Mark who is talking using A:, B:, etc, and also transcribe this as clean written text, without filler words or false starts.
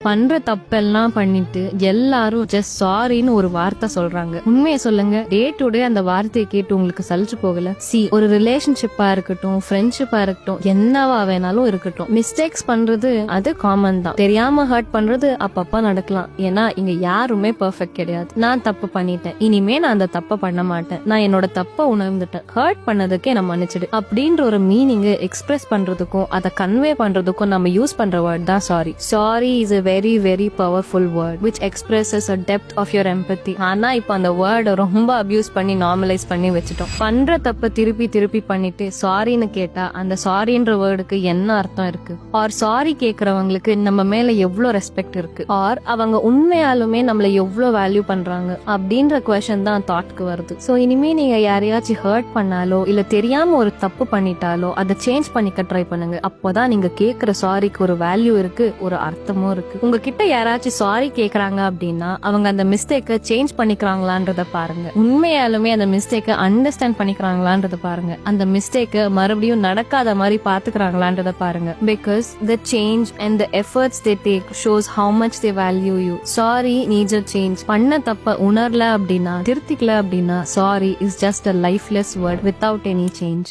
A: பண்ற தப்பெல்லாம் பண்ணிட்டு எல்லாரும் ஜஸ்ட் சாரின்னு ஒரு வார்த்தை சொல்றாங்க. உண்மையை சொல்லுங்க, டே டு டே அந்த வார்த்தையை கேட்டு உங்களுக்கு சலிச்சு போகல? ஒரு ரிலேஷன்ஷிப்பா இருக்கட்டும், ஃப்ரெண்ட்ஷிப்பா இருக்கட்டும், என்னவா வேணாலும் இருக்கட்டும், மிஸ்டேக்ஸ் பண்றது அது காமன் தான். தெரியாம ஹர்ட் பண்றது அப்பப்ப நடக்கலாம். ஏன்னா இங்க யாருமே பெர்ஃபெக்ட் கிடையாது. நான் தப்பு பண்ணிட்டேன், இனிமே நான் அந்த தப்பை பண்ண மாட்டேன், நான் என்னோட தப்ப உணர்ந்துட்டேன், ஹர்ட் பண்ணதுக்கே நான் மன்னிச்சிடு அப்படின்ற ஒரு மீனிங் எக்ஸ்பிரஸ் பண்றதுக்கும் அதை கன்வே பண்றதுக்கும் நம்ம யூஸ் பண்ற வேர்ட் தான் sorry. Sorry is a very very powerful word which expresses a depth of your empathy. ஆனா இப்ப அந்த வேர்டை ரொம்ப அபியூஸ் பண்ணி நார்மலைஸ் பண்ணி வச்சுட்டோம். பண்ற தப்ப திருப்பி திருப்பி பண்ணிட்டு சாரின்னு கேட்டா அந்த சாரின்ற வேர்டுக்கு என்ன அர்த்தம் இருக்கு? ஆர் சாரி கேக்குறவங்களுக்கு நம்ம மேல எவ்வளவு ரெஸ்பெக்ட் இருக்கு? ஆர் அவங்க உண்மையாலுமே நம்மள எவ்வளவு வேல்யூ பண்றாங்க அப்படின்ற குவெஸ்சன் தான் தாட்க்கு வருது. சோ இனிமே நீங்க யாரையாச்சும் ஹர்ட் பண்ணாலோ இல்ல தெரியாம ஒரு தப்பு பண்ணிட்டாலோ அதை சேஞ்ச் பண்ணிக்க ட்ரை பண்ணுங்க. அப்போதான் நீங்க கேக்குற சாரிக்கு ஒரு வேல்யூ இருக்கு, ஒரு அர்த்தமும் இருக்கு. உங்ககிட்ட யாராச்சும் சாரி கேக்குறாங்க அப்படின்னா அவங்க அந்த மிஸ்டேக்க சேஞ்ச் பண்ணிக்கிறாங்களான்றத பாருங்க. உண்மையாலுமே அந்த மிஸ்டேக்க அண்டர்ஸ்டாண்ட் பண்ணிக்கிறாங்களான்றத பாருங்க. அந்த மிஸ்டேக்க மறுபடியும் நடக்காத மாதிரி பாத்துக்கிறாங்களான்றத பாருங்க. Because the change and the efforts they take shows how much they value you. Sorry needs a change. பண்ண தப்ப உணரல அப்படின்னா, திருத்திக்கல அப்படின்னா, sorry is just a lifeless word without any change.